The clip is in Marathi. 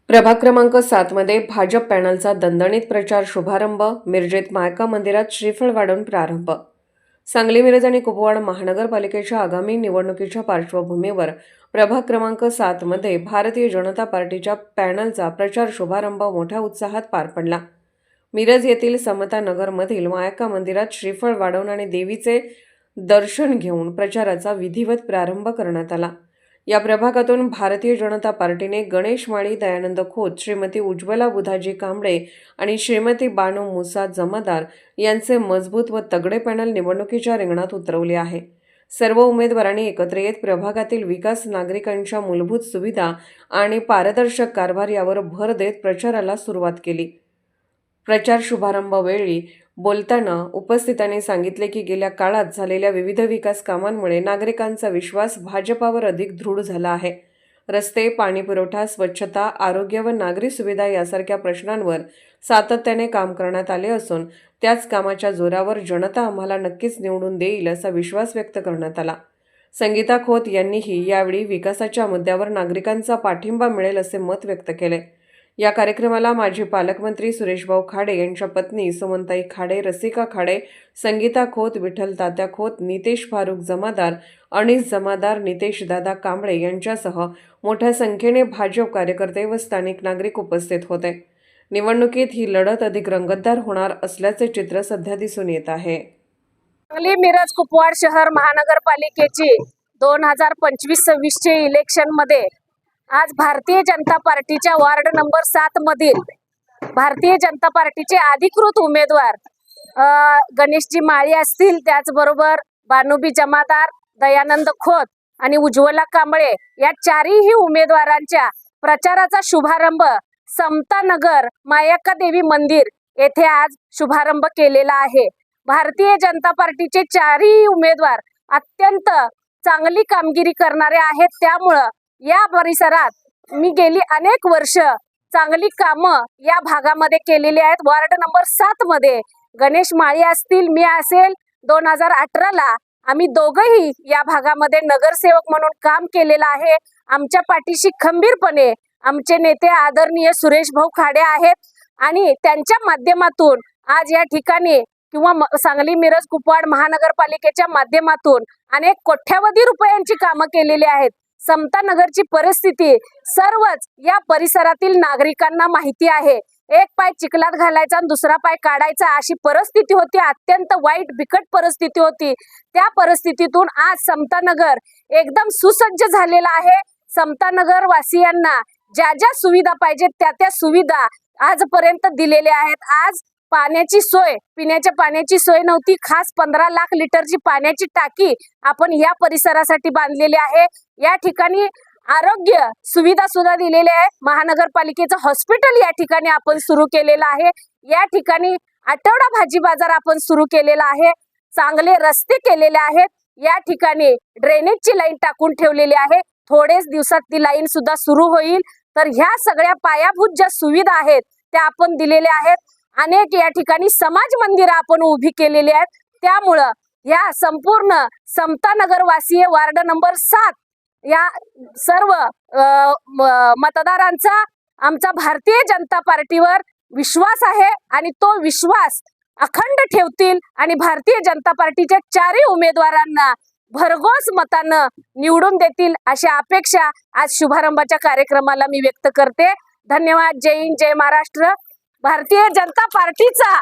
प्रभाग क्रमांक 7 मध्ये भाजप पॅनलचा दणदणीत प्रचार शुभारंभ. मिरजेत मायका मंदिरात श्रीफळ वाढून प्रारंभ. सांगली, मिरज आणि कुपवाड महानगरपालिकेच्या आगामी निवडणुकीच्या पार्श्वभूमीवर प्रभाग क्रमांक 7 मध्ये भारतीय जनता पार्टीच्या पॅनलचा प्रचार शुभारंभ मोठ्या उत्साहात पार पडला. मिरज येथील समता नगरमधील मायका मंदिरात श्रीफळ वाढवून आणि देवीचे दर्शन घेऊन प्रचाराचा विधिवत प्रारंभ करण्यात आला. या प्रभागातून भारतीय जनता पार्टीने गणेश माळी, दयानंद खोत, श्रीमती उज्ज्वला बुधाजी कांबळे आणि श्रीमती बानू मुसा जमादार यांचे मजबूत व तगडे पॅनल निवडणुकीच्या रिंगणात उतरवले आहे. सर्व उमेदवारांनी एकत्र येत प्रभागातील विकास, नागरिकांच्या मूलभूत सुविधा आणि पारदर्शक कारभार यावर भर देत प्रचाराला सुरुवात केली. प्रचार शुभारंभावेळी बोलताना उपस्थितांनी सांगितले की गेल्या काळात झालेल्या विविध विकास कामांमुळे नागरिकांचा विश्वास भाजपावर अधिक दृढ झाला आहे. रस्ते, पाणीपुरवठा, स्वच्छता, आरोग्य व नागरी सुविधा यासारख्या प्रश्नांवर सातत्याने काम करण्यात आले असून त्याच कामाच्या जोरावर जनता आम्हाला नक्कीच निवडून देईल असा विश्वास व्यक्त करण्यात आला. संगीता खोत यांनीही यावेळी विकासाच्या मुद्द्यावर नागरिकांचा पाठिंबा मिळेल असे मत व्यक्त केले. या कार्यक्रमाला माजी पालकमंत्री सुरेशभाऊ खाडे यांच्या पत्नी सुमनताई खाडे, रसिका खाडे, संगीता खोत, विठ्ठल तात्या खोत, नितेश फारुख जमादार, अनिस जमादार, नितेश दादा कांबळे यांच्यासह मोठ्या संख्येने भाजप कार्यकर्ते व स्थानिक नागरिक उपस्थित होते. निवडणुकीत ही लढत अधिक रंगतदार होणार असल्याचे चित्र सध्या दिसून येत आहे. सांगली, मिरज, कुपवाड शहर महानगरपालिकेची 2025-26 चे इलेक्शन मध्ये आज भारतीय जनता पार्टीच्या वार्ड नंबर 7 मधील भारतीय जनता पार्टीचे अधिकृत उमेदवार गणेशजी माळी असतील, त्याचबरोबर बानूबी जमादार, दयानंद खोत आणि उज्ज्वला कांबळे या चारही उमेदवारांच्या प्रचाराचा शुभारंभ समता नगर मायक्का देवी मंदिर येथे आज शुभारंभ केलेला आहे. भारतीय जनता पार्टीचे चारही उमेदवार अत्यंत चांगली कामगिरी करणारे आहेत. त्यामुळं या परिसरात मी गेली अनेक वर्ष चांगली कामं या भागामध्ये केलेली आहेत. वार्ड नंबर 7 मध्ये गणेश माळी असतील, मी असेल, 2018ला आम्ही दोघंही या भागामध्ये नगरसेवक म्हणून काम केलेलं आहे. आमच्या पाठीशी खंबीरपणे आमचे नेते आदरणीय सुरेशभाऊ खाडे आहेत आणि त्यांच्या माध्यमातून आज या ठिकाणी किंवा सांगली, मिरज, कुपवाड महानगरपालिकेच्या माध्यमातून अनेक कोट्यावधी रुपयांची कामं केलेली आहेत. समता नगरची परिस्थिती सर्वच या परिसरातील नागरिकांना माहिती आहे. एक पाय चिखलात घालायचा आणि दुसरा पाय काढायचा अशी परिस्थिती होती. अत्यंत वाईट बिकट परिस्थिती होती. त्या परिस्थितीतून आज समता नगर एकदम सुसज्ज झालेला आहे. समता नगर वासियांना ज्या ज्या सुविधा पाहिजेत त्या त्या सुविधा आजपर्यंत दिलेल्या आहेत. आज पाण्याची सोय, पिण्याच्या पाण्याची सोय नव्हती. खास 15 लाख लिटरची पाण्याची टाकी आपण या परिसरासाठी बांधलेली आहे. या ठिकाणी आरोग्य सुविधा सुद्धा दिलेल्या आहे. महानगरपालिकेचं हॉस्पिटल या ठिकाणी आपण सुरू केलेलं आहे. या ठिकाणी आठवडा भाजी बाजार आपण सुरू केलेला आहे. चांगले रस्ते केलेले आहेत. या ठिकाणी ड्रेनेजची लाईन टाकून ठेवलेली आहे. थोडेच दिवसात ती लाईन सुद्धा सुरू होईल. तर ह्या सगळ्या पायाभूत ज्या सुविधा आहेत त्या आपण दिलेल्या आहेत. अनेक या ठिकाणी समाज मंदिरं आपण उभी केलेली आहेत. त्यामुळं या संपूर्ण समता नगर वासीय वार्ड नंबर 7 या सर्व मतदारांचा आमचा भारतीय जनता पार्टीवर विश्वास आहे आणि तो विश्वास अखंड ठेवतील आणि भारतीय जनता पार्टीच्या चारही उमेदवारांना भरघोस मतानं निवडून देतील अशी अपेक्षा आज शुभारंभाच्या कार्यक्रमाला मी व्यक्त करते. धन्यवाद. जय हिंद, जय महाराष्ट्र. भारतीय जनता पार्टीचा